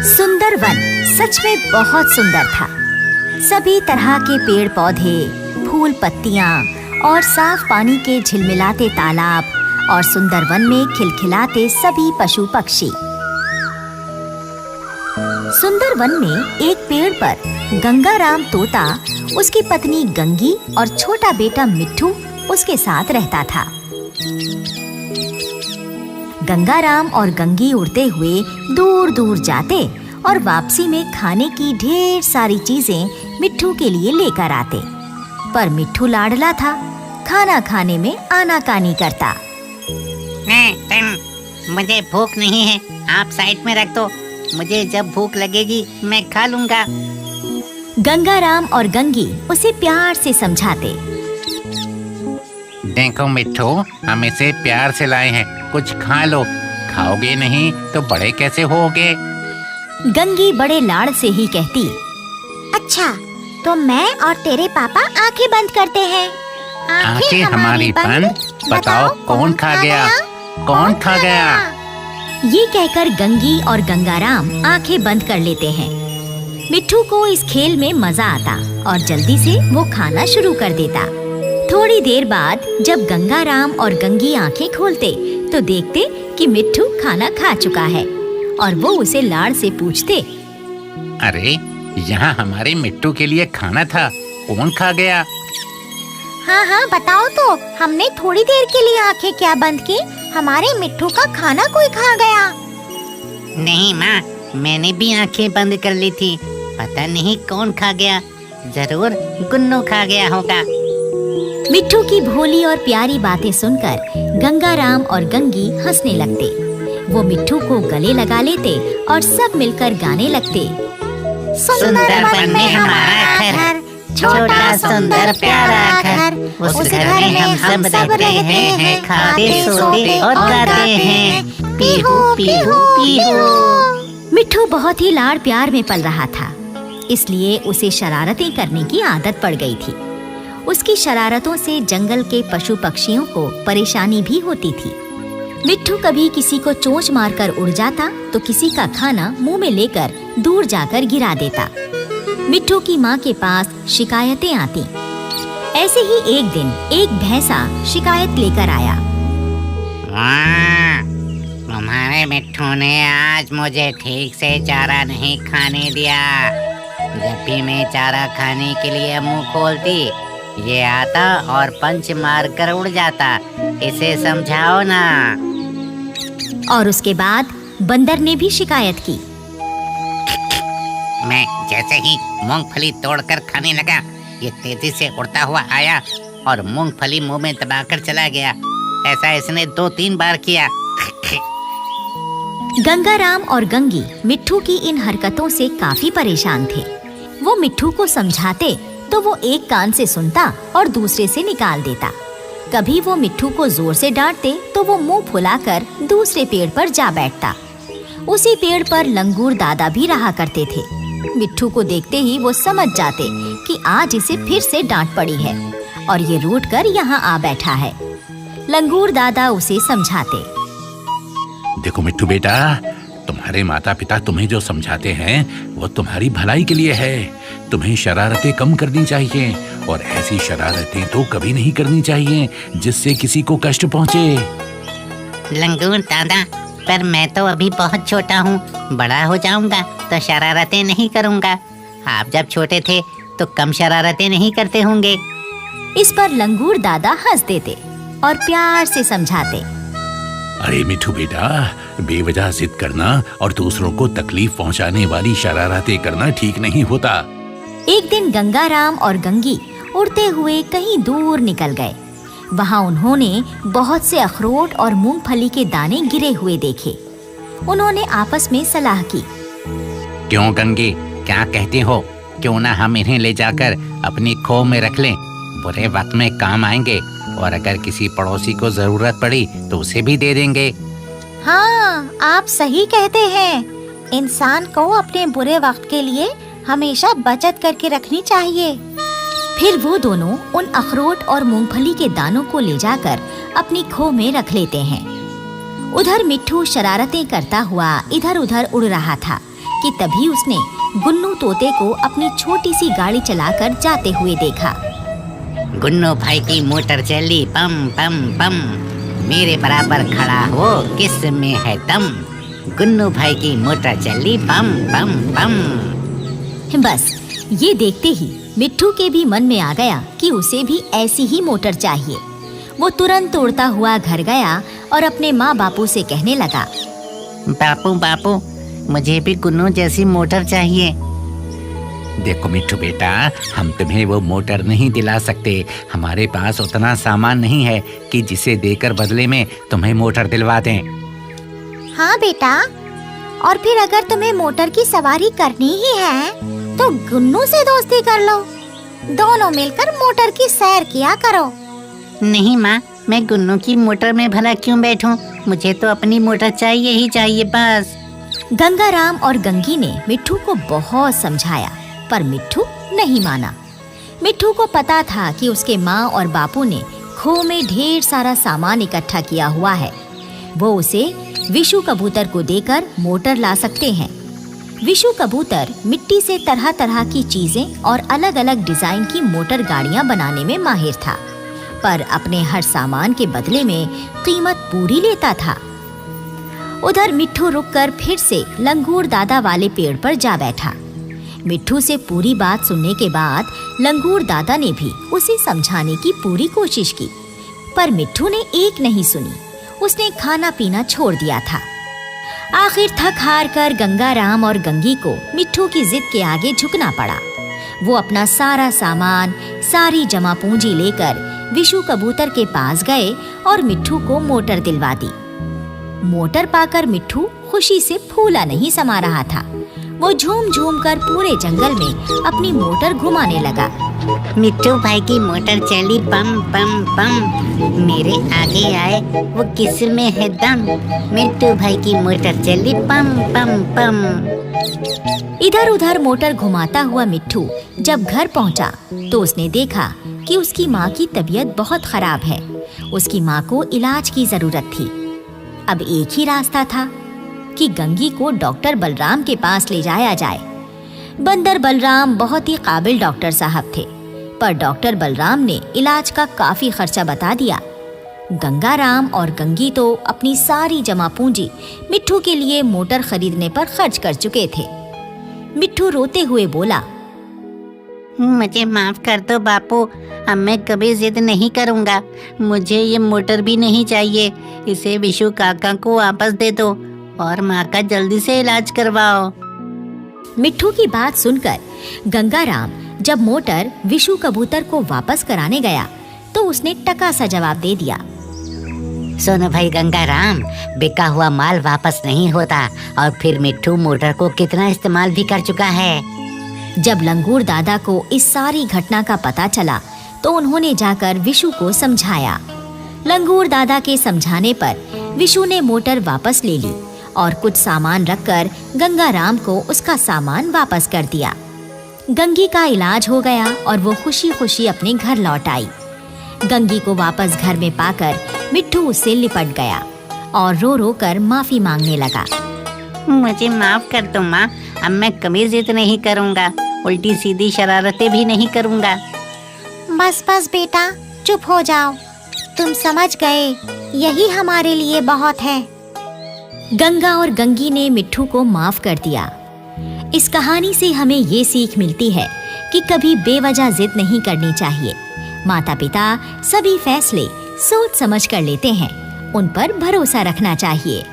सुंदर one such में बहुत सुंदर था। सभी तरह के पेड़ पौधे, फूल पत्तियां और साफ पानी के झिलमिलाते तालाब और सुंदर वन में खिलखिलाते सभी पशु पक्षी। सुंदर वन में एक पेड़ पर गंगाराम तोता, उसकी पत्नी गंगी और छोटा बेटा मिट्ठू उसके साथ रहता था। गंगाराम और गंगी उड़ते हुए दूर दूर जाते और वापसी में खाने की ढेर सारी चीजें मिट्ठू के लिए लेकर आते। पर मिट्ठू लाडला था, खाना खाने में आनाकानी करता। मुझे भूख नहीं है, आप साइड में रख दो, मुझे जब भूख लगेगी मैं खा लूंगा। गंगाराम और गंगी उसे प्यार से समझाते। देखो मिट्ठू, हम इसे प्यार से लाए हैं, कुछ खा लो, खाओगे नहीं तो बड़े कैसे होगे। गंगी बड़े लाड़ से ही कहती, अच्छा तो मैं और तेरे पापा आंखें बंद करते हैं। आंखें हमारी बंद, बताओ कौन खा गया, कौन खा गया। ये कहकर गंगी और गंगाराम आंखें बंद कर लेते हैं। मिट्ठू को इस खेल में मजा आता और जल्दी से वो खाना शुरू कर देता। थोड़ी देर बाद जब गंगाराम और गंगी आंखें खोलते तो देखते कि मिट्ठू खाना खा चुका है और वो उसे लाड़ से पूछते, अरे यहाँ हमारे मिट्टू के लिए खाना था, कौन खा गया। हाँ बताओ तो, हमने थोड़ी देर के लिए आंखें क्या बंद की, हमारे मिट्ठू का खाना कोई खा गया। नहीं माँ, मैंने भी आंखें बंद कर ली थी, पता नहीं कौन खा गया, जरूर गुन्नू खा गया होगा। मिट्ठू की भोली और प्यारी बातें सुनकर गंगाराम और गंगी हंसने लगते। वो मिट्ठू को गले लगा लेते और सब मिलकर गाने लगते। सुंदर वन में हमारा घर, छोटा सुंदर प्यारा घर, उस घर में हम सब रहते हैं, खाते सोते और गाते हैं, पीहू पीहू पीहू। मिट्ठू बहुत ही लाड़ प्यार में पल रहा था, इसलिए उसे शरारतें करने की आदत पड़ गई थी। उसकी शरारतों से जंगल के पशु पक्षियों को परेशानी भी होती थी। मिट्ठू कभी किसी को चोंच मारकर उड़ जाता तो किसी का खाना मुंह में लेकर दूर जाकर गिरा देता। मिट्ठू की माँ के पास शिकायतें आती। ऐसे ही एक दिन एक भैंसा शिकायत लेकर आया। तुम्हारे मिट्ठू ने आज मुझे ठीक से चारा नहीं खाने दिया। जब भी मैं चारा खाने के लिए मुंह खोलती, ये आता और पंच मार कर उड़ जाता, इसे समझाओ ना। और उसके बाद बंदर ने भी शिकायत की। मैं जैसे ही मूंगफली तोड़कर खाने लगा, ये तेजी से उड़ता हुआ आया और मूंगफली मुंह में दबाकर चला गया। ऐसा इसने 2-3 बार किया। गंगाराम और गंगी मिट्ठू की इन हरकतों से काफी परेशान थे। वो मिट्ठू को समझाते तो वो एक कान से सुनता और दूसरे से निकाल देता। कभी वो मिट्ठू को जोर से डांटते तो वो मुंह फुलाकर दूसरे पेड़ पर जा बैठता। उसी पेड़ पर लंगूर दादा भी रहा करते थे। मिट्ठू को देखते ही वो समझ जाते कि आज इसे फिर से डांट पड़ी है और ये रूठ कर यहाँ आ बैठा है। लंगूर दादा उसे समझाते। देखो मिट्ठू बेटा, तुम्हारे माता पिता तुम्हें जो समझाते हैं वो तुम्हारी भलाई के लिए है। तुम्हें शरारतें कम करनी चाहिए और ऐसी शरारतें तो कभी नहीं करनी चाहिए जिससे किसी को कष्ट पहुँचे। लंगूर दादा, पर मैं तो अभी बहुत छोटा हूँ, बड़ा हो जाऊंगा तो शरारतें नहीं करूँगा। आप जब छोटे थे तो कम शरारतें नहीं करते होंगे। इस पर लंगूर दादा हंस देते और प्यार से समझाते। अरे मिट्ठू बेटा, बेवजह जिद करना और दूसरों को तकलीफ पहुंचाने वाली शरारतें करना ठीक नहीं होता। एक दिन गंगाराम और गंगी उड़ते हुए कहीं दूर निकल गए। वहाँ उन्होंने बहुत से अखरोट और मूंगफली के दाने गिरे हुए देखे। उन्होंने आपस में सलाह की। क्यों गंगे, क्या कहते हो? क्यों ना हम इन्हें ले जाकर अपनी खो में रख लें, बुरे वक्त में काम आएंगे और अगर किसी पड़ोसी को जरूरत पड़ी तो उसे भी दे देंगे। हाँ, आप सही कहते हैं। इंसान को अपने बुरे वक्त के लिए हमेशा बचत करके रखनी चाहिए। फिर वो दोनों उन अखरोट और मूंगफली के दानों को ले जाकर अपनी खो में रख लेते हैं। उधर मिट्ठू शरारतें करता हुआ इधर उधर उड़ रहा था कि तभी उसने गुन्नू तोते को अपनी छोटी सी गाड़ी चलाकर जाते हुए देखा। गुन्नू भाई की मोटर चली पम पम पम, मेरे बराबर खड़ा हो किस में है दम। गुन्नू भाई की मोटर चली पम पम पम। बस ये देखते ही मिट्ठू के भी मन में आ गया कि उसे भी ऐसी ही मोटर चाहिए। वो तुरंत उड़ता हुआ घर गया और अपने माँ बापू से कहने लगा, बापू बापू, मुझे भी गुन्नू जैसी मोटर चाहिए। देखो मिट्ठू बेटा, हम तुम्हें वो मोटर नहीं दिला सकते। हमारे पास उतना सामान नहीं है कि जिसे देकर बदले में तुम्हें मोटर दिलवा दें। हाँ बेटा, और फिर अगर तुम्हें मोटर की सवारी करनी ही है तो गुन्नू से दोस्ती कर लो। दोनों मिलकर मोटर की सैर किया करो। नहीं माँ, मैं गुन्नू की मोटर में भला क्यों बैठूं? मुझे तो अपनी मोटर चाहिए ही चाहिए बस। गंगाराम और गंगी ने मिट्ठू को बहुत समझाया पर मिट्ठू नहीं माना। मिट्ठू को पता था कि उसके माँ और बापू ने खो में ढेर सारा सामान इकट्ठा किया हुआ है। वो उसे विशु कबूतर को देकर मोटर ला सकते हैं। विशु कबूतर मिट्टी से तरह तरह की चीजें और अलग अलग डिजाइन की मोटर गाड़ियां बनाने में माहिर था, पर अपने हर सामान के बदले में कीमत पूरी लेता था। उधर मिट्ठू रुककर फिर से लंगूर दादा वाले पेड़ पर जा बैठा। मिट्ठू से पूरी बात सुनने के बाद लंगूर दादा ने भी उसे समझाने की पूरी कोशिश की, पर मिट्ठू ने एक नहीं सुनी। उसने खाना पीना छोड़ दिया था। आखिर थक हार कर गंगाराम और गंगी को मिट्ठू की जिद के आगे झुकना पड़ा। वो अपना सारा सामान, सारी जमा पूंजी लेकर विशु कबूतर के पास गए और मिट्ठू को मोटर दिलवा दी। मोटर पाकर मिट्ठू खुशी से फूला नहीं समा रहा था। वो झूम झूम कर पूरे जंगल में अपनी मोटर घुमाने लगा। मिट्टू भाई की मोटर चली पम पम पम, मेरे आगे आए वो किस में है दम। मिट्टू भाई की मोटर चली पम पम पम। इधर उधर मोटर घुमाता हुआ मिट्ठू जब घर पहुंचा तो उसने देखा कि उसकी माँ की तबीयत बहुत खराब है। उसकी माँ को इलाज की जरूरत थी। अब एक ही रास्ता था कि गंगी को डॉक्टर बलराम के पास ले जाया जाए। बंदर बलराम बहुत ही काबिल डॉक्टर साहब थे, पर डॉक्टर बलराम ने इलाज का काफी खर्चा बता दिया। गंगाराम और गंगी तो अपनी सारी जमा पूंजी मिट्ठू के लिए मोटर खरीदने पर खर्च कर चुके थे। मिट्ठू रोते हुए बोला, मुझे माफ कर दो बापू, अब मैं कभी जिद नहीं करूँगा। मुझे ये मोटर भी नहीं चाहिए। इसे विशु काका को वापस दे दो और माँ का जल्दी से इलाज करवाओ। मिट्ठू की बात सुनकर गंगाराम जब मोटर विशु कबूतर को वापस कराने गया तो उसने टका सा जवाब दे दिया, सुनो भाई गंगाराम, बिका हुआ माल वापस नहीं होता और फिर मिट्ठू मोटर को कितना इस्तेमाल भी कर चुका है। जब लंगूर दादा को इस सारी घटना का पता चला तो उन्होंने जाकर विशु को समझाया। लंगूर दादा के समझाने पर विशु ने मोटर वापस ले ली और कुछ सामान रखकर गंगाराम को उसका सामान वापस कर दिया। गंगी का इलाज हो गया और वो खुशी खुशी अपने घर लौट आई। गंगी को वापस घर में पाकर मिट्ठू उससे लिपट गया और रो रो कर माफी मांगने लगा। मुझे माफ कर दो माँ, अब मैं कभी जिद नहीं करूँगा, उल्टी सीधी शरारतें भी नहीं करूँगा। बस बस बेटा, चुप हो जाओ। तुम समझ गए, यही हमारे लिए बहुत है। गंगा और गंगी ने मिट्ठू को माफ कर दिया। इस कहानी से हमें ये सीख मिलती है कि कभी बेवजह जिद नहीं करनी चाहिए। माता पिता सभी फैसले सोच समझ कर लेते हैं, उन पर भरोसा रखना चाहिए।